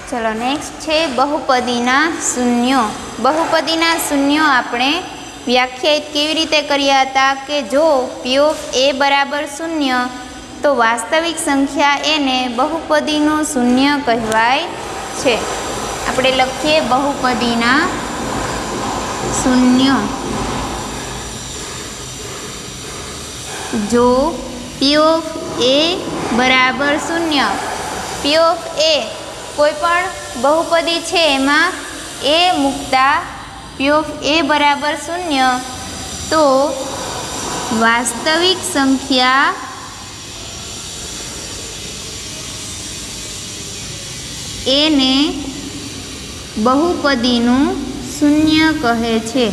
चलो नेक्स्ट है बहुपदीना शून्यों। बहुपदीना शून्यों आपणे व्याख्यायित केवी रीते कर्या हता कि जो पी ऑफ ए बराबर शून्य तो वास्तविक संख्या ए ने बहुपदीनुं शून्य कहेवाय छे। आपणे लखीए बहुपदीना शून्य। जो पी ऑफ ए बराबर शून्य, पी ऑफ ए कोईपण बहुपदी छे एमां ए मूकता पी ऑफ ए बराबर शून्य तो वास्तविक संख्या ए ने बहुपदीनुं शून्य कहे छे।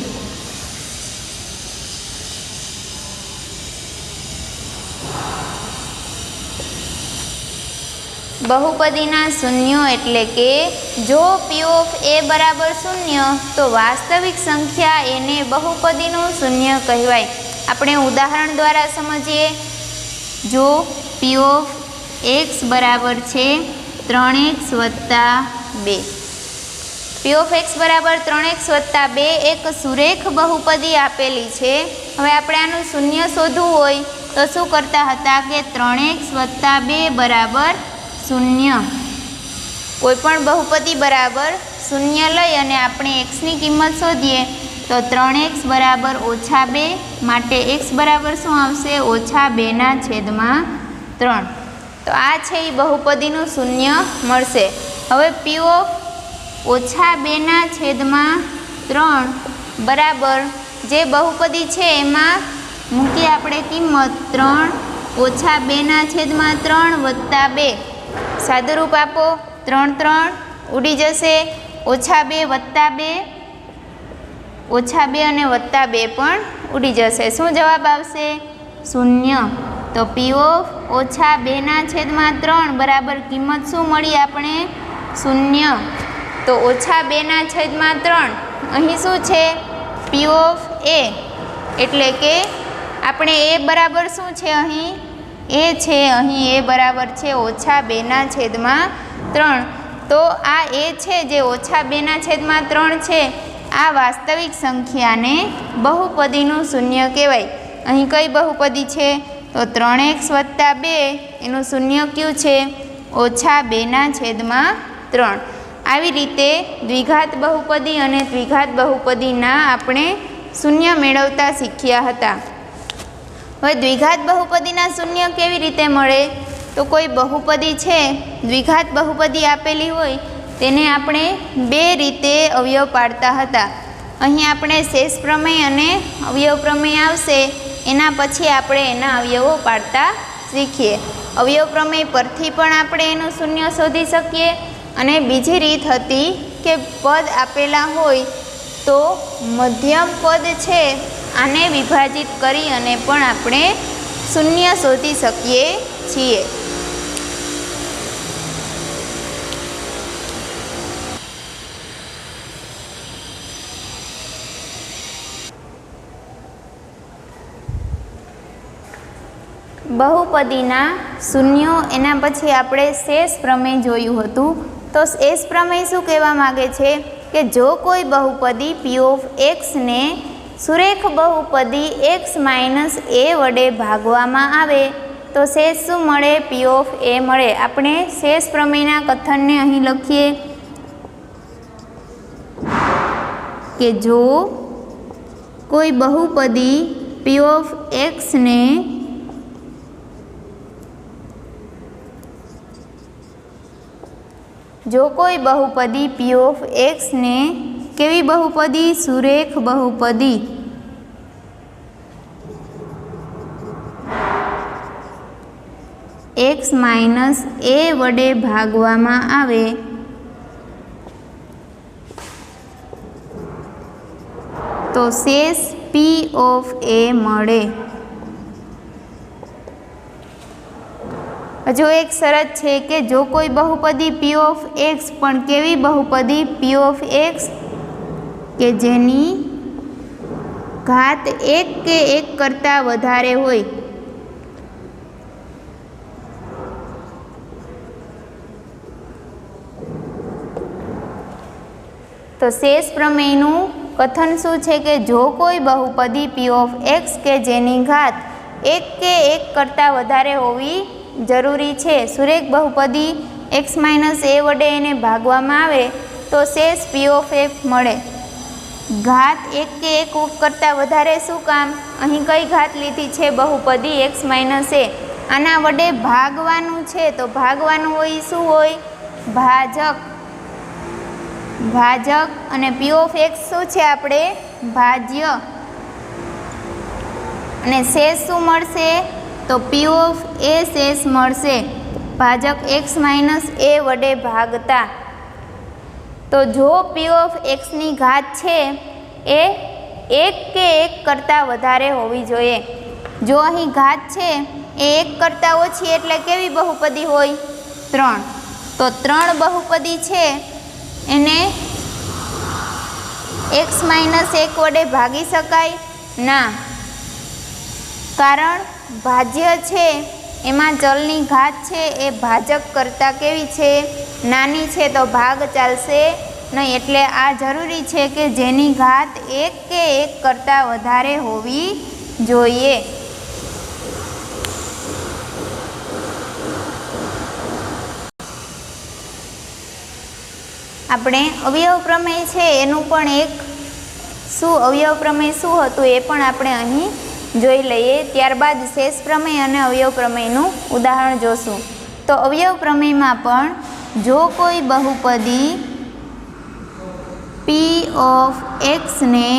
बहुपदीना शून्यों एटले के जो पी ऑफ ए बराबर शून्य तो वास्तविक संख्या ए ने बहुपदीनुं शून्य कहेवाय। आपणे उदाहरण द्वारा समझीए। जो पी ऑफ एक्स बराबर छे 3x + 2, पी ऑफ एक्स बराबर 3x + 2 एक सुरेख बहुपदी आपेली छे। हवे आपणे आनुं शून्य शोधवुं होय तो शुं करता हता के 3x + 2 बराबर शून्य। कोईपण बहुपदी बराबर शून्य लई अने आपणे एक्स नी किंमत शोधीए तो 3x बराबर -2 माटे x बराबर शुं आवशे -2/3। तो आ छे ई बहुपदीनुं शून्य मळशे। हवे पी ऑफ -2/3 बराबर जे बहुपदी छे एमां मूकीए आपणे किंमत 3 -2/3 + 2। सादुरूप आपो 3 3 उड़ी जशे, -2 + 2, -2 અને +2 पण उड़ी जशे। शुं जवाब आवशे? शून्य। तो पी ऑफ -2/3 बराबर किंमत शुं मळी आपणे? शून्य। तो -2/3 अहीं शुं छे? पी ऑफ ए एटले के आपणे ए बराबर शुं छे? अहीं ए छे, अहीं ए बराबर छे -2/3। तो आ ए छे जे -2/3 छे आ वास्तविक संख्या ने बहुपदीनुं शून्य कहेवाय। अहीं कई बहुपदी छे? तो 3x + 2 एनुं शून्य क्युं छे? -2/3। आवी रीते द्विघात बहुपदी अने द्विघात बहुपदीना आपणे शून्य मेळवता शीख्या हता। हवे द्विघात बहुपदीना शून्य केवी रीते मळे? तो कोई बहुपदी छे, द्विघात बहुपदी आपेली होय तेने आपणे बे रीते अवयव पाडता हता। અહીં આપણે શેષ પ્રમેય અને અવયવ પ્રમેય આવશે, એના પછી આપણે એના અવયવો પાડતા શીખીએ। અવયવ પ્રમેય પરથી પણ આપણે એનું શૂન્ય શોધી શકીએ અને બીજી રીત હતી કે પદ આપેલા હોય તો મધ્યમ પદ છે આને વિભાજિત કરી અને પણ આપણે શૂન્ય શોધી શકીએ છીએ। बहुपदीना शून्यों एना पछी आपणे शेष प्रमेय जोयुं हतुं। तो शेष प्रमेय शुं कहेवा मागे छे कि जो कोई बहुपदी पी ऑफ एक्स ने सुरेख बहुपदी एक्स माइनस ए वडे भागवामां आवे तो शेष शुं मळे? पी ऑफ ए मळे। आपणे शेष प्रमेयना कथनने અહીં લખીએ કે જો કોઈ बहुपदी पी ऑफ एक्स ने जो कोई बहुपदी पी ऑफ एक्स ने केवी बहुपदी? सुरेख बहुपदी एक्स माइनस ए वडे भागवामां आवे तो शेष पी ऑफ ए मळे। हजू एक शरत है कि जो कोई बहुपदी पी ऑफ एक्स पण केवी बहुपदी पी ऑफ एक्स के जेनी घात एक के एक करता वधारे होय તો શેષ પ્રમેયનું કથન શું છે કે જો કોઈ બહુપદી p ઓફ x કે જેની ઘાત 1 કે 1 કરતાં વધારે હોવી જરૂરી છે, સુરેખ બહુપદી x - a વડે એને ભાગવામાં આવે તો શેષ p ઓફ f મળે. ઘાત 1 કે 1 કરતાં વધારે શું કામ? અહીં કઈ ઘાત લીધી છે? બહુપદી x - a. આના વડે ભાગવાનું છે તો ભાગવાનું હોય શું હોય? ભાજક. ભાજક અને p ઓફ x શું છે આપણે? ભાજ્ય. અને શેષ શું મળશે? તો p ઓફ a શેષ મળશે ભાજક x - a વડે ભાગતા. તો જો p ઓફ x ની ઘાત છે એ 1 કે 1 કરતાં વધારે હોવી જોઈએ. જો અહીં ઘાત છે એ 1 કરતાં ઓછી એટલે કેવી બહુપદી હોય? 3. તો 3 બહુપદી છે એને x - 1 વડે ભાગી શકાય ના, કારણ ભાજ્ય છે એમાં ચલની ઘાત છે એ ભાજક કરતાં કેવી છે? નાની છે, તો ભાગ ચાલશે નહીં. એટલે આ જરૂરી છે કે જેની ઘાત 1 કે 1 કરતાં વધારે હોવી જોઈએ. આપણે અવયવ પ્રમેય છે એનું પણ એક અવયવ પ્રમેય શું હતું એ પણ આપણે અહીં જોઈ લઈએ. ત્યારબાદ શેષ પ્રમેય અને અવયવ પ્રમેયનું ઉદાહરણ જોશું. તો અવયવ પ્રમેયમાં પણ જો કોઈ બહુપદી p ઓફ x ને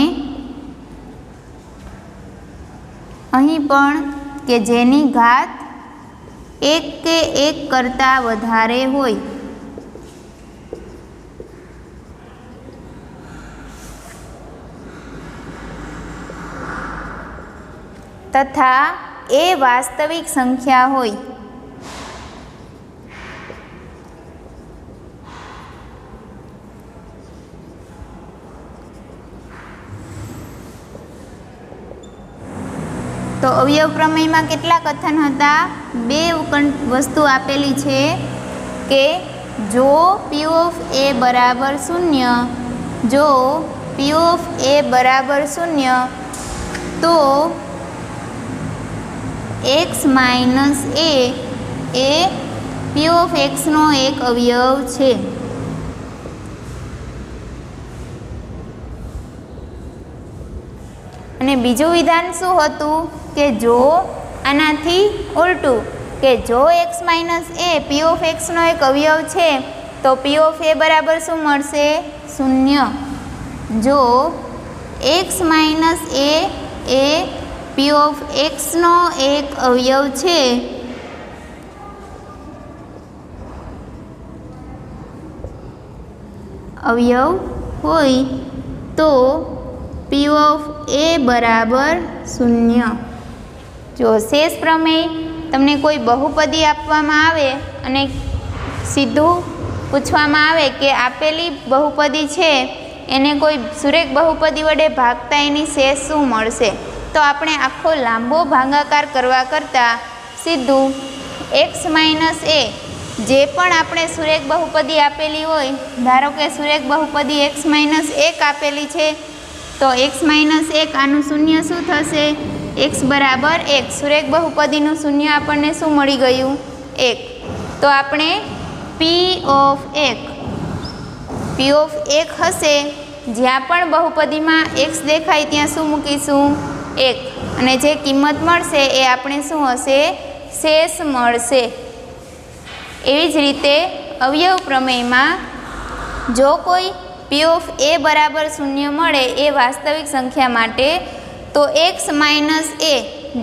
અહીં પણ કે જેની ઘાત 1 કે 1 કરતાં વધારે હોય તથા એ વાસ્તવિક સંખ્યા હોય. તો અવયવ પ્રમેયમાં કેટલા કથન હતા? 2 વસ્તુ આપેલી છે કે જો p ઓફ a બરાબર 0, જો p ઓફ a બરાબર 0 તો x - a A p of x નો એક અવયવ છે. અને બીજું વિધાન શું હતું કે જો આનાથી ઉલટું કે જો x - a p of x નો એક અવયવ છે તો p ઓફ a બરાબર શું મળશે? 0. જો x - a A p of x નો એક અવયવ છે હોય તો p ઓફ a બરાબર 0. જો શેષ પ્રમેય તમને કોઈ બહુપદી આપવામાં આવે અને સીધું પૂછવામાં આવે કે આપેલી બહુપદી છે એને કોઈ સુરેખ બહુપદી વડે ભાગતા એની શેષ શું મળશે, તો આપણે આખો લાંબો ભાગાકાર કરવા કરતાં સીધું x - a જે પણ આપણે સુરેખ બહુપદી આપેલી હોય, ધારો કે સુરેખ બહુપદી x - 1 આપેલી છે તો x - 1 આનું શૂન્ય શું થશે? x બરાબર 1. સુરેખ બહુપદીનું શૂન્ય આપણને શું મળી ગયું? 1. તો આપણે p ઓફ 1 હશે, જ્યાં પણ બહુપદીમાં x દેખાય ત્યાં શું મૂકીશું? 1. અને જે કિંમત મળશે એ આપણે શું હશે? શેષ મળશે. એવી જ રીતે અવયવ પ્રમેયમાં જો કોઈ p ઓફ a બરાબર 0 મળે એ વાસ્તવિક સંખ્યા માટે તો x - a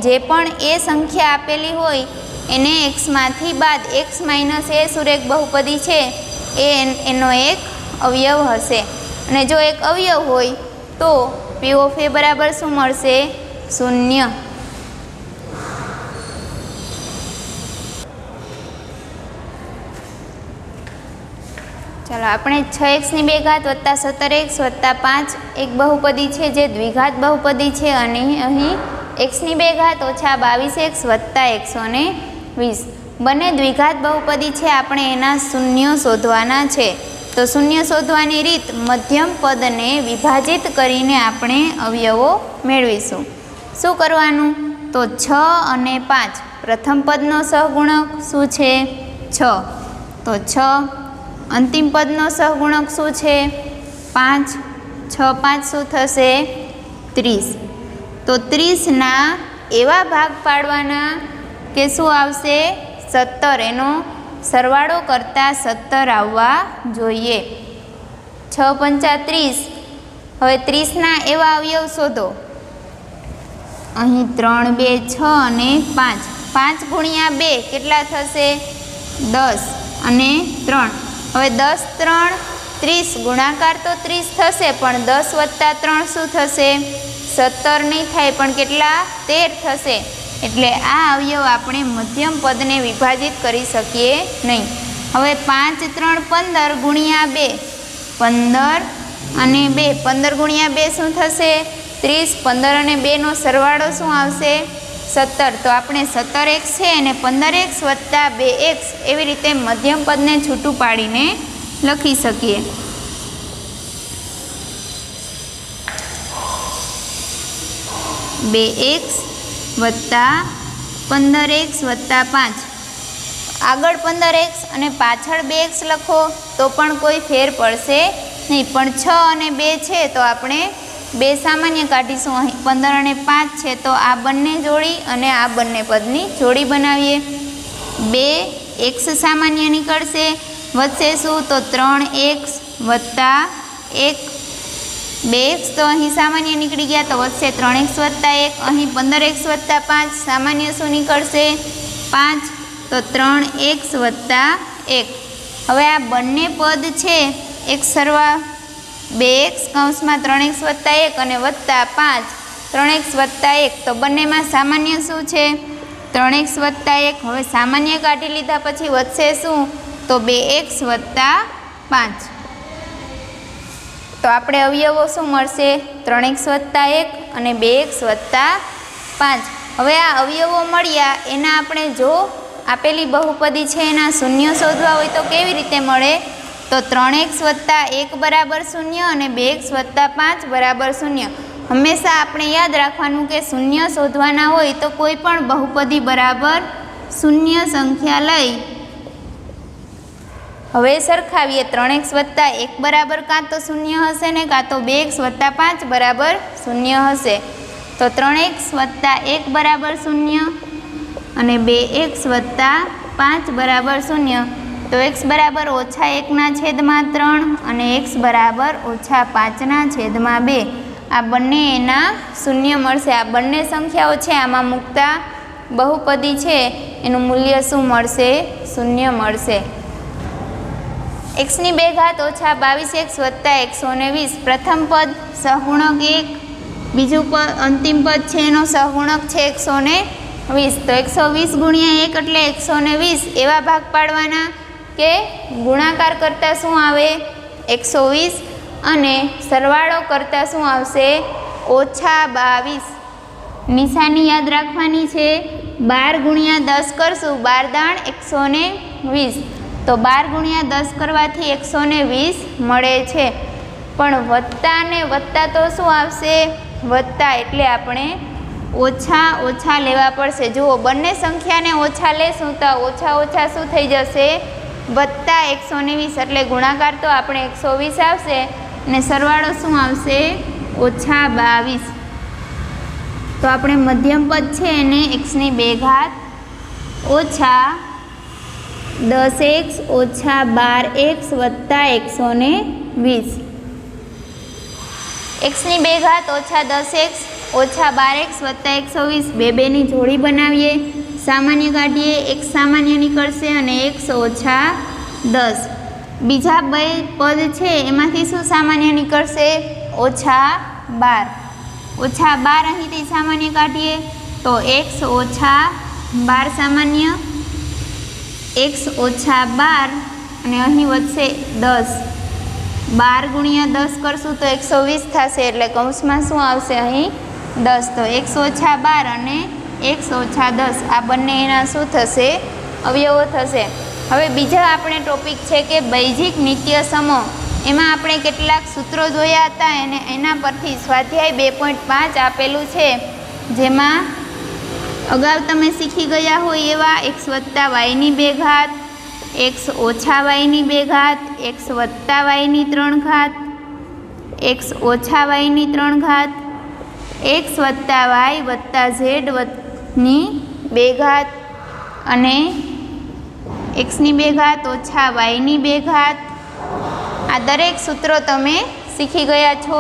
જે પણ એ સંખ્યા આપેલી હોય એને x માંથી બાદ x - a સુરેખ બહુપદી છે એનો એક અવયવ હશે. અને જો એક અવયવ હોય તો p ઓફ a બરાબર શું મળશે? 0. ચાલો આપણે 6x ની 2 ઘાત વત્તા 17x વત્તા 5 એક બહુપદી છે જે દ્વિઘાત બહુપદી છે અને અહીં x ની 2 ઘાત ઓછા 22x વત્તા 120 બંને દ્વિઘાત બહુપદી છે. આપણે એના શૂન્યો શોધવાના છે. તો શૂન્ય શોધવાની રીત મધ્યમ પદને વિભાજિત કરીને આપણે અવયવો મેળવીશું. શું કરવાનું? તો 6 અને 5 પ્રથમ પદનો સહગુણક શું છે? 6. તો 6. અંતિમ પદનો સહગુણક શું છે? 5. 6 5 શું થશે? 30. તો 30ના એવા ભાગ પાડવાના કે શું આવશે? 17. એનો સરવાળો કરતાં 17 આવવા જોઈએ. 6 પંચા 30. હવે 30ના એવા અવયવ શોધો. અહીં 3 2 6 અને 5. 5 ગુણ્યા 2 કેટલા થશે? 10 અને 3. હવે 10 3 30 ગુણાકાર તો 30 થશે, પણ 10 વત્તા 3 શું થશે? 17 નહીં થાય, પણ કેટલા? 13 થશે. એટલે આ અવયવ આપણે મધ્યમ પદને વિભાજિત કરી શકીએ નહીં. હવે 5 3 15 ગુણ્યા 2 15 અને 2 15 ગુણ્યા 2 શું થશે? 30. 15 અને 2નો સરવાળો શું આવશે? 17. તો આપણે 17x છે અને 15x વત્તા 2x એવી રીતે મધ્યમ પદને છૂટું પાડીને લખી શકીએ. બે એક્સ વત્તા 15x વત્તા 5. આગળ 15x અને પાછળ 2x લખો તો પણ કોઈ ફેર પડશે નહીં, પણ 6 અને 2 છે તો આપણે 2 સામાન્ય કાઢીશું. અહીં 15 અને 5 છે તો આ બંને જોડી અને આ બંને પદની જોડી બનાવીએ. 2x સામાન્ય નીકળશે, વધશે શું? તો 3x વત્તા 1. 2x તો અહીં સામાન્ય નીકળી ગયા તો વધશે 3x વત્તા 1. અહીં 15x વત્તા 5 સામાન્ય શું નીકળશે? 5. તો 3x વત્તા 1. હવે આ બંને પદ છે એક સરવા 2x કૌંસમાં 3x વત્તા 1 અને વત્તા 5 3x વત્તા 1. તો બંનેમાં સામાન્ય શું છે? 3x વત્તા 1. હવે સામાન્ય કાઢી લીધા પછી વધશે શું? તો 2x વત્તા 5. તો આપણે અવયવો શું મળશે? 3x વત્તા 1 અને 2x વત્તા 5. હવે આ અવયવો મળ્યા એના આપણે જો આપેલી બહુપદી છે એના શૂન્ય શોધવા હોય તો કેવી રીતે મળે? તો 3x વત્તા 1 બરાબર 0 અને 2x વત્તા 5 બરાબર 0. હંમેશા આપણે યાદ રાખવાનું કે શૂન્ય શોધવાના હોય તો કોઈ પણ બહુપદી બરાબર શૂન્ય સંખ્યા લઈ હવે સરખાવીએ. 3x વત્તા 1 બરાબર કાં તો 0 હશે ને કાં તો 2x વત્તા 5 બરાબર 0 હશે. તો 3x વત્તા 1 બરાબર 0 અને 2x વત્તા 5 બરાબર 0. તો x બરાબર -1/3 અને x બરાબર -5/2. આ બંને એના શૂન્ય મળશે. આ બંને સંખ્યાઓ છે આમાં મૂકતા બહુપદી છે એનું મૂલ્ય શું મળશે? શૂન્ય મળશે. x² -22x વત્તા 120. પ્રથમ પદ સહગુણક 1, બીજું પદ અંતિમ પદ છે એનો સહગુણક છે 120. તો 120 ગુણ્યા 1 એટલે 120 એવા ભાગ પાડવાના કે ગુણાકાર કરતાં શું આવે? 120 અને સરવાળો કરતાં શું આવશે? -22. નિશાની યાદ રાખવાની છે. 12 ગુણ્યા 10 કરશું, 12 દાણ 120. તો 12 ગુણ્યા 10 કરવાથી 120 મળે છે. પણ વત્તા ને વત્તા તો શું આવશે? વત્તા, એટલે આપણે ઓછા ઓછા લેવા પડશે. જુઓ, બંને સંખ્યાને ઓછા લેશું તો ઓછા ઓછા શું થઈ જશે? વત્તા 120. એટલે ગુણાકાર તો આપણે 120 આવશે અને સરવાળો શું આવશે? -22. તો આપણે મધ્યમ પદ છે એને x² ઓછા 10x ઓછા 12x વત્તા 120. x² ઓછા 10x ઓછા 12x વત્તા 120 બેની જોડી બનાવીએ. સામાન્ય કાઢીએ. x સામાન્ય નીકળશે અને x ઓછા 10. બીજા બે પદ છે એમાંથી શું સામાન્ય નીકળશે? -12. -12 અહીંથી સામાન્ય કાઢીએ તો x ઓછા 12 સામાન્ય, x ઓછા 12 અને અહીં વધશે 10. 12 ગુણ્યા 10 કરશું તો 120 થશે. એટલે કૌંસમાં શું આવશે? અહીં 10. તો x ઓછા 12 અને x ઓછા 10 આ બંને એના શું થશે? અવયવો થશે. હવે બીજા આપણે ટોપિક છે કે બૈજિક નિત્ય સમો. એમાં આપણે કેટલાક સૂત્રો જોયા હતા અને એના પરથી સ્વાધ્યાય 2.5 આપેલું છે, જેમાં અગાઉ તમે શીખી ગયા હોય એવા x વત્તા વાયની 2 ઘાત, x ઓછા વાયની 2 ઘાત, x વત્તા વાયની 3 ઘાત, x ઓછા વાયની 3 ઘાત, x વત્તા વાય વત્તા ઝેડ ની 2 ઘાત અને xની 2 ઘાત ઓછા વાયની 2 ઘાત. આ દરેક સૂત્રો તમે શીખી ગયા છો.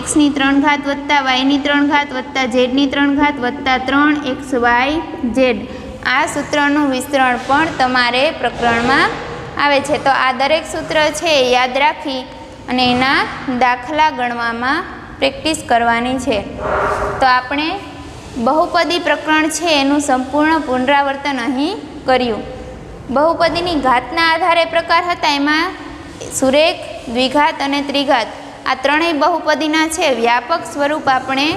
xની 3 ઘાત વત્તા વાયની 3 ઘાત વત્તા ઝેડની 3 ઘાત વત્તા 3xyz. આ સૂત્રનું વિસ્તરણ પણ તમારે પ્રકરણમાં આવે છે. તો આ દરેક સૂત્ર છે એ યાદ રાખી અને એના દાખલા ગણવામાં પ્રેક્ટિસ કરવાની છે. તો આપણે બહુપદી પ્રકરણ છે એનું સંપૂર્ણ પુનરાવર્તન અહીં કર્યું. બહુપદીની ઘાતના આધારે પ્રકાર હતા, એમાં સુરેખ, દ્વિઘાત અને ત્રિઘાત આ ત્રણેય બહુપદીના છે. વ્યાપક સ્વરૂપ આપણે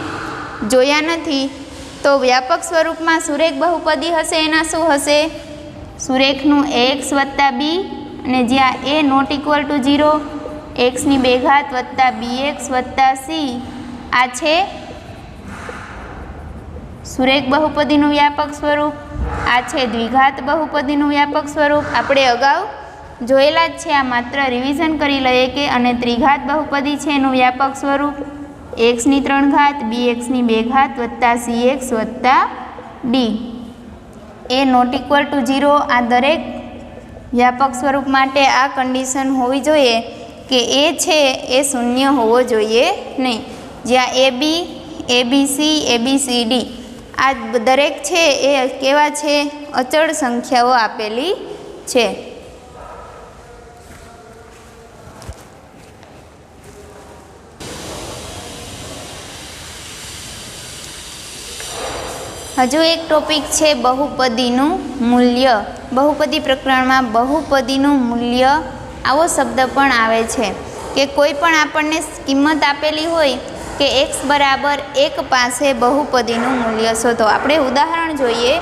જોયા નથી. તો વ્યાપક સ્વરૂપમાં સુરેખ બહુપદી હશે એના શું હશે? સુરેખનું ax વત્તા b અને જ્યાં a નોટ ઇક્વલ ટુ 0, xની 2 ઘાત વત્તા bx વત્તા c. આ છે સુરેખ બહુપદીનું વ્યાપક સ્વરૂપ. આ છે દ્વિઘાત બહુપદીનું વ્યાપક સ્વરૂપ. આપણે અગાઉ જોયેલા જ છે, આ માત્ર રિવિઝન કરી લઈએ કે અને ત્રિઘાત બહુપદી છે એનું વ્યાપક સ્વરૂપ xની 3 ઘાત, bxની 2 ઘાત વત્તા cx વત્તા d. એ નોટ ઇક્વલ ટુ 0. આ દરેક વ્યાપક સ્વરૂપ માટે આ કન્ડિશન હોવી જોઈએ કે એ છે એ શૂન્ય હોવો જોઈએ નહીં. જ્યાં ab, abc, abcd આ દરેક છે એ કેવા છે? અચળ સંખ્યાઓ આપેલી છે. હજુ એક ટોપિક છે બહુપદીનું મૂલ્ય. બહુપદી પ્રકરણમાં બહુપદીનું મૂલ્ય આવો શબ્દ પણ આવે છે કે કોઈ પણ આપણને કિંમત આપેલી હોય કે x બરાબર 1 પાસે બહુપદીનું મૂલ્ય શોધો. આપણે ઉદાહરણ જોઈએ.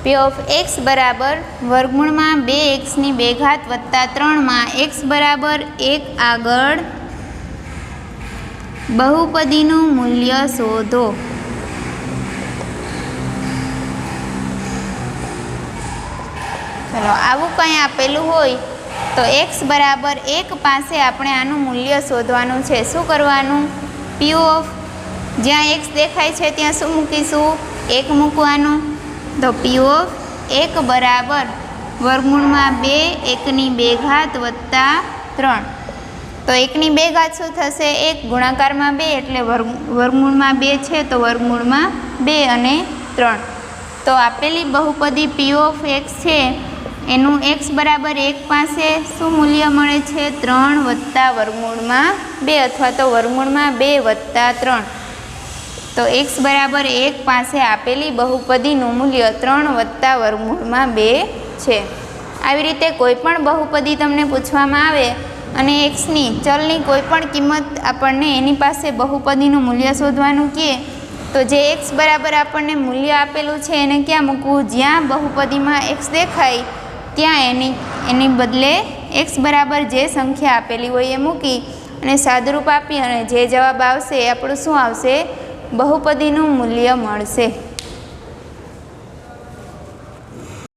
p ઓફ x બરાબર વર્ગમૂળમાં 2xની 2 ઘાત વત્તા 3 x બરાબર 1 આગળ બહુપદીનું મૂલ્ય શોધો. ચલો, આવું કંઈ આપેલું હોય તો x બરાબર 1 પાસે આપણે આનું મૂલ્ય શોધવાનું છે. શું કરવાનું? p ઓફ જ્યાં x દેખાય છે ત્યાં શું મૂકીશું? 1 મૂકવાનું. તો p ઓફ 1 બરાબર વર્ગમૂળમાં 2 1ની 2 ઘાત વત્તા 3. તો 1ની 2 ઘાત શું થશે? 1 ગુણાકારમાં 2 એટલે વર્ગમૂળમાં 2 છે તો વર્ગમૂળમાં 2 અને 3. તો આપેલી બહુપદી p ઓફ x છે એનું x બરાબર 1 પાસે શું મૂલ્ય મળે છે? 3 વત્તા વર્ગમૂળમાં 2 અથવા તો વર્ગમૂળમાં 2 વત્તા 3. તો x બરાબર 1 પાસે આપેલી બહુપદીનું મૂલ્ય 3 વત્તા વર્ગમૂળમાં 2 છે. આવી રીતે કોઈ પણ બહુપદી તમને પૂછવામાં આવે અને xની ચલની કોઈ પણ કિંમત આપણને એની પાસે બહુપદીનું મૂલ્ય શોધવાનું કહે તો જે x બરાબર આપણને મૂલ્ય આપેલું છે એને ક્યાં મૂકવું? જ્યાં બહુપદીમાં x દેખાય ત્યાં એની બદલે x બરાબર જે સંખ્યા આપેલી હોય એ મૂકી અને સાદુરૂપ આપી અને જે જવાબ આવશે એ આપણું શું આવશે? બહુપદીનું મૂલ્ય મળશે.